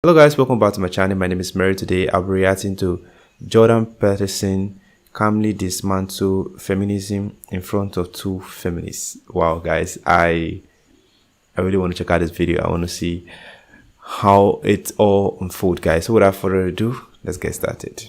Hello guys, welcome back to my channel. My name is Mary. Today I'll be reacting to Jordan Peterson calmly dismantle feminism in front of two feminists. Wow guys, I really want to check out this video. I want to see how it all unfolds, guys. So without further ado, let's get started.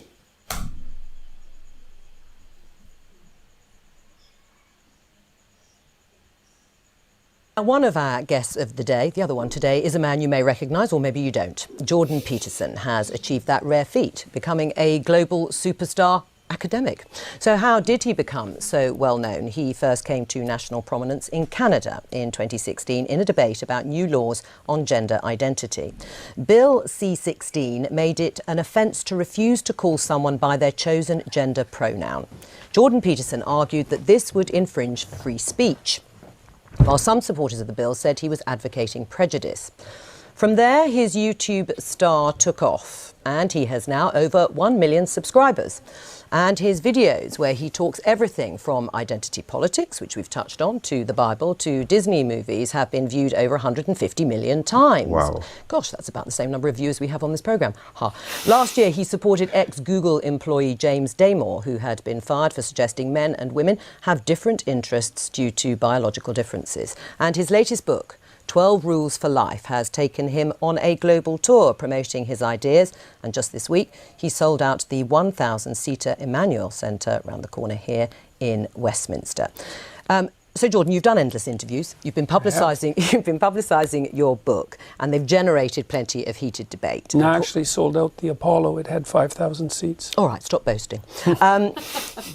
One of our guests of the day, the other one today, is a man you may recognise, or maybe you don't. Jordan Peterson has achieved that rare feat, becoming a global superstar academic. So how did he become so well known? He first came to national prominence in Canada in 2016 in a debate about new laws on gender identity. Bill C-16 made it an offence to refuse to call someone by their chosen gender pronoun. Jordan Peterson argued that this would infringe free speech, while some supporters of the bill said he was advocating prejudice. From there, his YouTube star took off, and he has now over 1 million subscribers. And his videos, where he talks everything from identity politics, which we've touched on, to the Bible, to Disney movies, have been viewed over 150 million times. Wow. Gosh, that's about the same number of viewers we have on this programme. Last year, he supported ex-Google employee James Damore, who had been fired for suggesting men and women have different interests due to biological differences. And his latest book, 12 Rules for Life, has taken him on a global tour promoting his ideas, and just this week he sold out the 1,000-seater Emmanuel Centre around the corner here in Westminster. So Jordan, you've done endless interviews, you've been publicising your book, and they've generated plenty of heated debate. No, I actually sold out the Apollo. It had 5,000 seats. All right, stop boasting.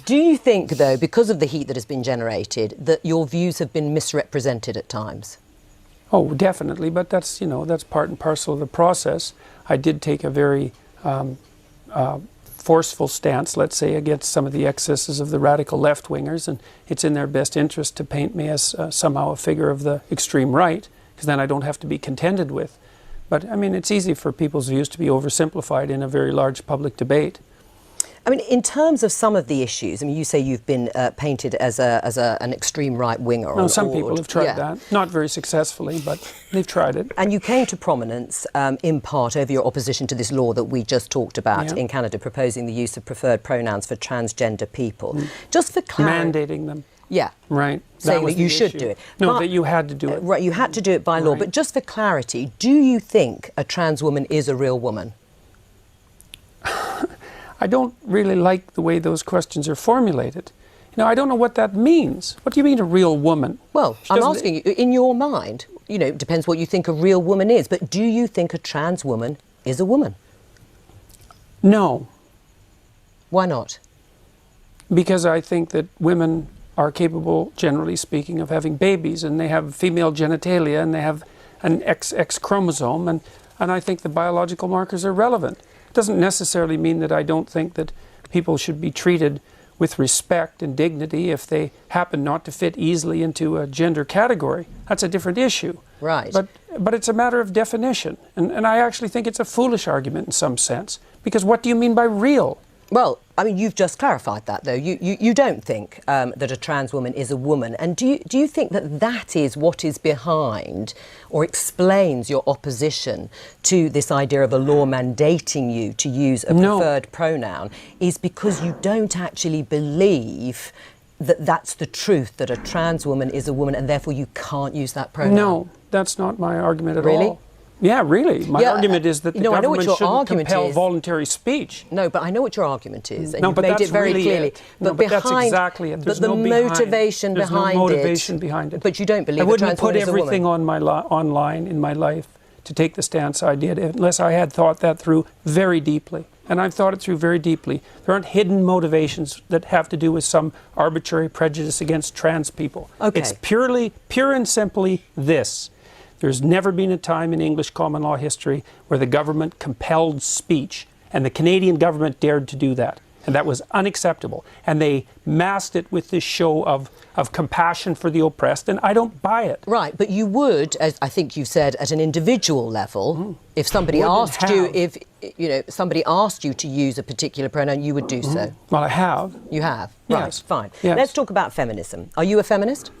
Do you think, though, because of the heat that has been generated, that your views have been misrepresented at times? Oh, definitely, but that's, that's part and parcel of the process. I did take a very forceful stance, let's say, against some of the excesses of the radical left-wingers, and it's in their best interest to paint me as somehow a figure of the extreme right, because then I don't have to be contended with. But, I mean, it's easy for people's views to be oversimplified in a very large public debate. I mean, in terms of some of the issues, I mean, you say you've been painted as an extreme right-winger. No, some people have tried that. Not very successfully, but they've tried it. And you came to prominence in part over your opposition to this law that we just talked about in Canada, proposing the use of preferred pronouns for transgender people. Just for clarity... Mandating them. Yeah. Right. Saying that you should do it. No, but, that you had to do it. Right, you had to do it by law. But just for clarity, do you think a trans woman is a real woman? I don't really like the way those questions are formulated. I don't know what that means. What do you mean a real woman? Well, I'm asking you, in your mind, it depends what you think a real woman is, but do you think a trans woman is a woman? No. Why not? Because I think that women are capable, generally speaking, of having babies, and they have female genitalia, and they have an XX chromosome, and I think the biological markers are relevant. Doesn't necessarily mean that I don't think that people should be treated with respect and dignity if they happen not to fit easily into a gender category. That's a different issue. Right. But it's a matter of definition. And I actually think it's a foolish argument in some sense. Because what do you mean by real? Well, I mean, you've just clarified that, though. You don't think that a trans woman is a woman. And do you think that that is what is behind or explains your opposition to this idea of a law mandating you to use a preferred pronoun, is because you don't actually believe that that's the truth, that a trans woman is a woman, and therefore you can't use that pronoun? No, that's not my argument at all. Really? Yeah, really. My argument is that the government shouldn't compel voluntary speech. No, but I know what your argument is, and you've made it very clearly. But that's exactly it. There's no motivation behind it. But you don't believe I wouldn't put everything on online in my life to take the stance I did unless I had thought that through very deeply. And I've thought it through very deeply. There aren't hidden motivations that have to do with some arbitrary prejudice against trans people. Okay. It's pure and simply this. There's never been a time in English common law history where the government compelled speech, and the Canadian government dared to do that. And that was unacceptable. And they masked it with this show of compassion for the oppressed, and I don't buy it. Right, but you would, as I think you said, at an individual level, if somebody asked you, somebody asked you to use a particular pronoun, you would do so. Well, I have. You have? Yes. Right, fine. Yes. Let's talk about feminism. Are you a feminist?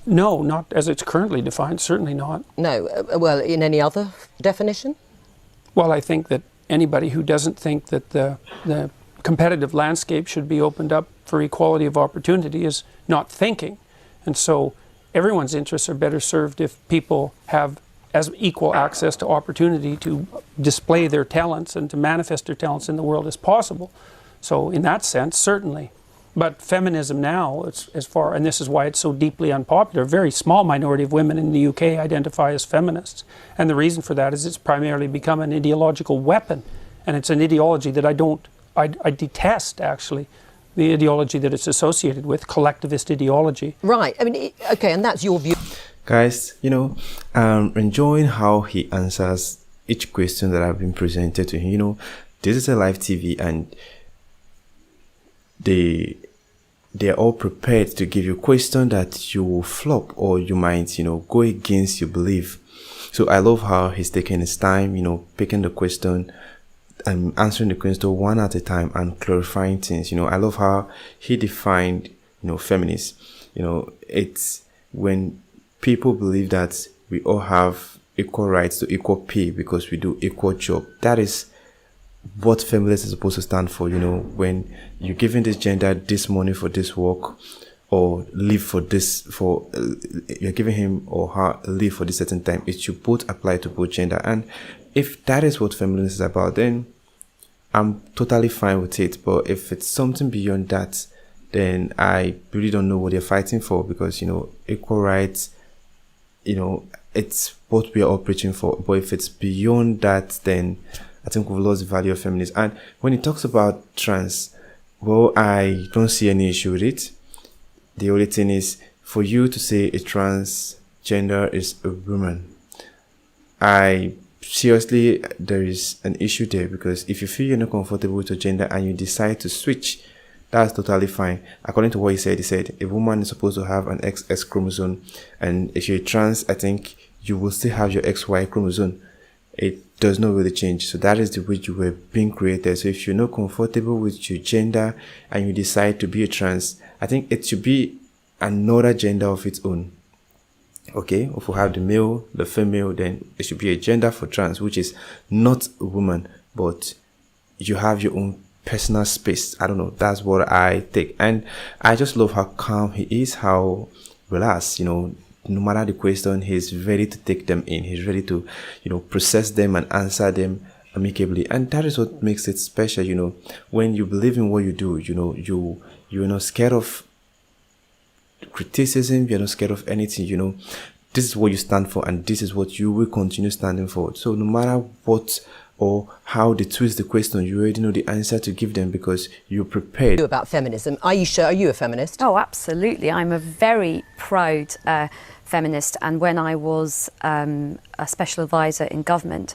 No, not as it's currently defined, certainly not. No. Well, in any other definition? Well, I think that anybody who doesn't think that the competitive landscape should be opened up for equality of opportunity is not thinking. And so everyone's interests are better served if people have as equal access to opportunity to display their talents and to manifest their talents in the world as possible. So in that sense, certainly. But feminism now, and this is why it's so deeply unpopular, a very small minority of women in the UK identify as feminists. And the reason for that is it's primarily become an ideological weapon. And it's an ideology that I detest, actually, the ideology that it's associated with, collectivist ideology. Right. I mean, okay, and that's your view. Guys, enjoying how he answers each question that I've been presented to him. This is a live TV, and they're all prepared to give you a question that you will flop, or you might, go against your belief. So I love how he's taking his time, picking the question and answering the question one at a time and clarifying things. I love how he defined, feminists. It's when people believe that we all have equal rights to equal pay because we do equal job. That is what feminists is supposed to stand for. When you're giving this gender this money for this work, or leave for this, you're giving him or her leave for this certain time, it should both apply to both gender. And if that is what feminism is about, then I'm totally fine with it. But if it's something beyond that, then I really don't know what they're fighting for, because equal rights, it's what we are all preaching for. But if it's beyond that, then I think we've lost the value of feminism. And when it talks about trans, well, I don't see any issue with it. The only thing is, for you to say a transgender is a woman, seriously, there is an issue there, because if you feel you're not comfortable with your gender and you decide to switch, that's totally fine. According to what he said a woman is supposed to have an XX chromosome, and if you're trans, I think you will still have your XY chromosome. It does not really change. So that is the way you were being created. So if you're not comfortable with your gender and you decide to be a trans, I think it should be another gender of its own. Okay, if we have the male, the female, then it should be a gender for trans, which is not a woman, but you have your own personal space. I don't know, that's what I think. And I just love how calm he is, how relaxed, no matter the question, he's ready to take them in. He's ready to, process them and answer them amicably. And that is what makes it special, when you believe in what you do, you're not scared of criticism, you're not scared of anything, this is what you stand for, and this is what you will continue standing for. So no matter what or how they twist the question, you already know the answer to give them because you're prepared. About feminism, Aisha, are you a feminist? Oh, absolutely. I'm a very proud feminist, and when I was a special advisor in government,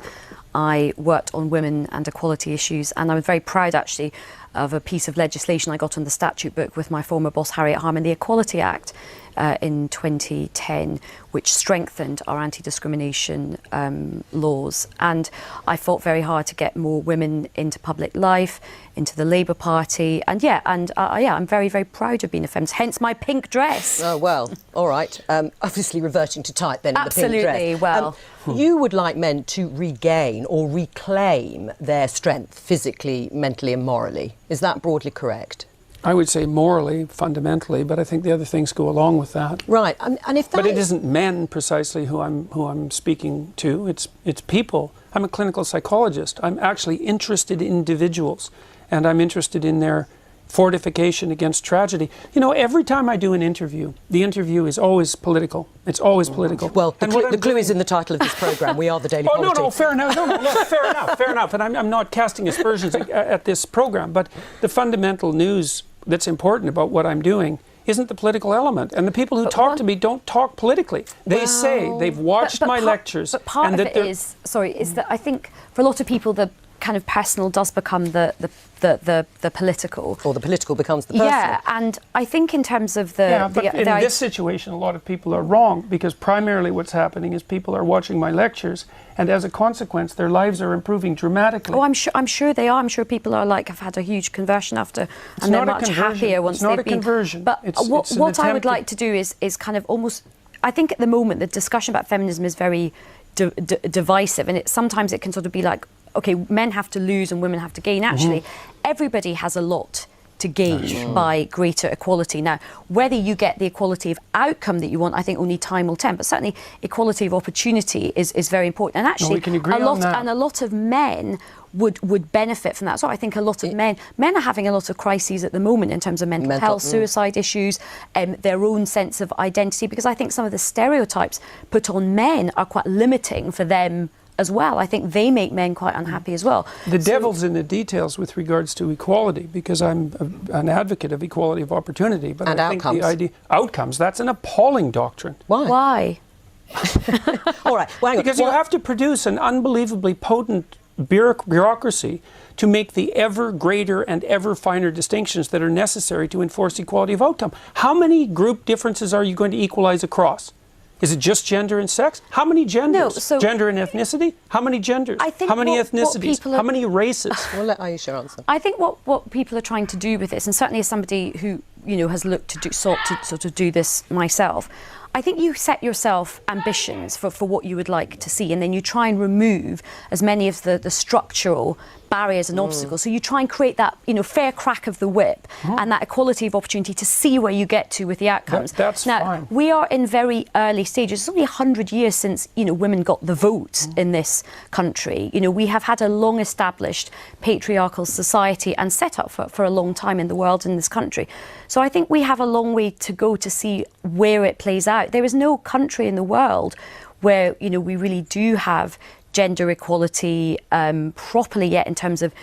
I worked on women and equality issues, and I was very proud actually of a piece of legislation I got on the statute book with my former boss Harriet Harman, the Equality Act in 2010, which strengthened our anti-discrimination laws. And I fought very hard to get more women into public life, into the Labour Party, and I'm very, very proud of being a feminist, hence my pink dress. Oh, well, all right. Obviously reverting to type then in the pink dress. Absolutely, well. You would like men to regain or reclaim their strength physically, mentally and morally. Is that broadly correct? I would say morally, fundamentally, but I think the other things go along with that. Right, and if that But it isn't men precisely who I'm speaking to. It's people. I'm a clinical psychologist. I'm actually interested in individuals, and I'm interested in their fortification against tragedy. Every time I do an interview, the interview is always political. It's always political. Well, the clue is in the title of this programme. We are the Daily Politics. No, fair enough. Look, fair enough. And I'm not casting aspersions at this programme, but the fundamental news that's important about what I'm doing isn't the political element. And the people who talk to me don't talk politically. They say they've watched my lectures. But part of it is that I think for a lot of people the kind of personal does become the political. Or the political becomes the personal. Yeah, and I think in terms of but in this situation, a lot of people are wrong, because primarily what's happening is people are watching my lectures, and as a consequence, their lives are improving dramatically. Oh, I'm sure they are. I'm sure people are have had a huge conversion after, and they're much happier once they've been. It's not a conversion. But what I would like to do is kind of almost I think at the moment the discussion about feminism is very divisive, and sometimes it can sort of be like, okay, men have to lose and women have to gain. Actually, everybody has a lot to gain by greater equality. Now, whether you get the equality of outcome that you want, I think only time will tell. But certainly, equality of opportunity is very important. And actually, we can agree on that. And a lot of men would benefit from that. So I think a lot of men are having a lot of crises at the moment in terms of mental health, suicide issues, their own sense of identity, because I think some of the stereotypes put on men are quite limiting for them as well. I think they make men quite unhappy as well. The devil's in the details with regards to equality, because I'm an advocate of equality of opportunity. But and I think outcomes. the idea outcomes, that's an appalling doctrine. Why? All right. Well, hang on. Because you have to produce an unbelievably potent bureaucracy to make the ever greater and ever finer distinctions that are necessary to enforce equality of outcome. How many group differences are you going to equalize across? Is it just gender and sex? How many genders? No, so gender and ethnicity? How many genders? I think how many what ethnicities? people are- How many races? We'll let Aisha answer. I think what people are trying to do with this, and certainly as somebody who has sought to sort of do this myself, I think you set yourself ambitions for what you would like to see, and then you try and remove as many of the structural barriers and obstacles. So you try and create that fair crack of the whip and that equality of opportunity to see where you get to with the outcomes. That's now, fine. we are in very early stages. It's only 100 years since women got the vote in this country. We have had a long established patriarchal society and set up for a long time in the world, in this country. So I think we have a long way to go to see where it plays out. There is no country in the world where we really do have gender equality properly yet in terms of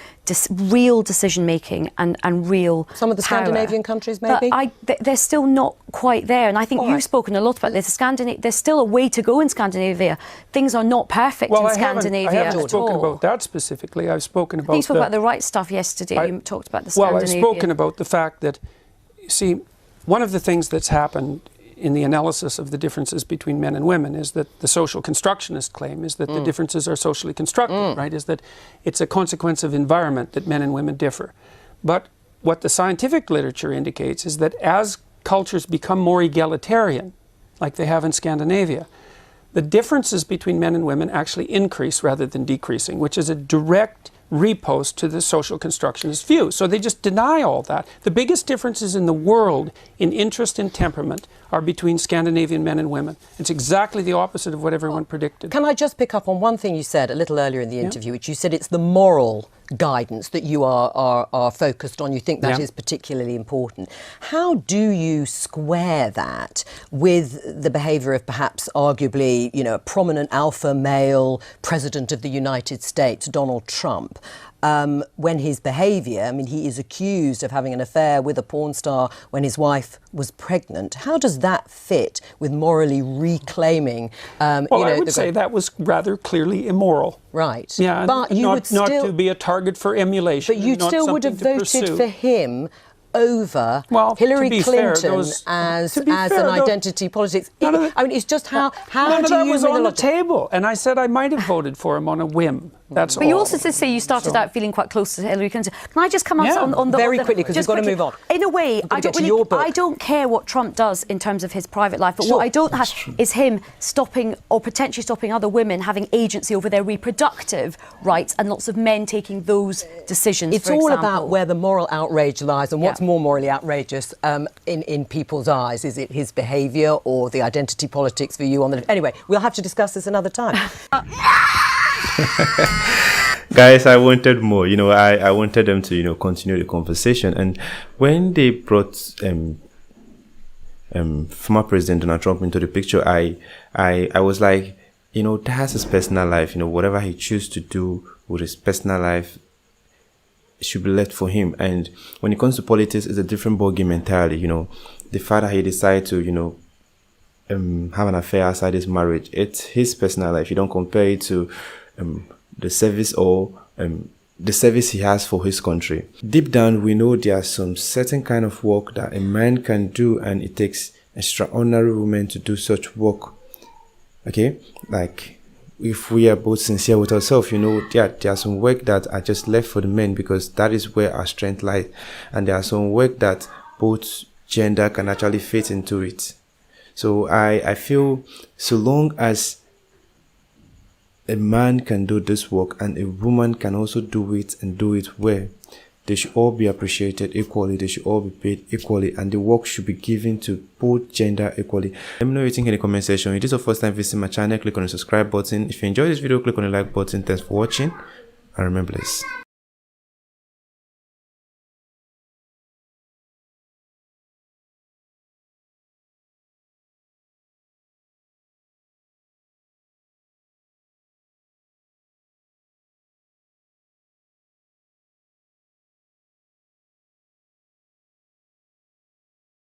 real decision making and real Some of the power. Scandinavian countries, maybe? But they're still not quite there, and I think you've spoken a lot about this. There's still a way to go in Scandinavia. Things are not perfect in Scandinavia I haven't at spoken all. about that specifically. I've spoken about You spoke about the right stuff yesterday. You talked about the Well, Scandinavian. I've spoken about the fact that, see, one of the things that's happened in the analysis of the differences between men and women is that the social constructionist claim is that the differences are socially constructed, right? Is that it's a consequence of environment that men and women differ. But what the scientific literature indicates is that as cultures become more egalitarian, like they have in Scandinavia, the differences between men and women actually increase rather than decreasing, which is a direct repost to the social constructionist view. So they just deny all that. The biggest differences in the world in interest and temperament are between Scandinavian men and women. It's exactly the opposite of what everyone predicted. Can I just pick up on one thing you said a little earlier in the interview, which you said it's the moral guidance that you are focused on. You think that is particularly important. How do you square that with the behaviour of perhaps arguably, a prominent alpha male president of the United States, Donald Trump, when his behaviour, he is accused of having an affair with a porn star when his wife was pregnant. How does that fit with morally reclaiming? I would say that was rather clearly immoral. Right. Yeah, but you would still, not to be a target for emulation. But you still would have voted for him over Hillary Clinton as an identity politics. It's just how none do of that you was win on the the table, and I said I might have voted for him on a whim. That's all. But you also did say you started out feeling quite close to Hillary Clinton. Can I just come on the very quickly, because we've got to move on. In a way, I don't care what Trump does in terms of his private life, but what I don't have is him stopping or potentially stopping other women having agency over their reproductive rights, and lots of men taking those decisions. It's all about where the moral outrage lies and what's more morally outrageous in people's eyes. Is it his behaviour or the identity politics for you on the... Anyway, we'll have to discuss this another time. Guys, I wanted more. I wanted them to, continue the conversation. And when they brought former President Donald Trump into the picture, I was like, that's his personal life. Whatever he chooses to do with his personal life should be left for him. And when it comes to politics, it's a different ballgame entirely. The fact that he decided to, have an affair outside his marriage, it's his personal life. You don't compare it to the service or the service he has for his country. Deep down, we know there are some certain kind of work that a man can do, and it takes extraordinary women to do such work. Okay, like if we are both sincere with ourselves, there are some work that are just left for the men because that is where our strength lies, and there are some work that both gender can actually fit into it. So I feel so long as a man can do this work and a woman can also do it and do it well, they should all be appreciated equally, they should all be paid equally, and the work should be given to both gender equally. Let me know what you think in the comment section. If this is your first time visiting my channel, click on the subscribe button. If you enjoyed this video, click on the like button. Thanks for watching, and remember this.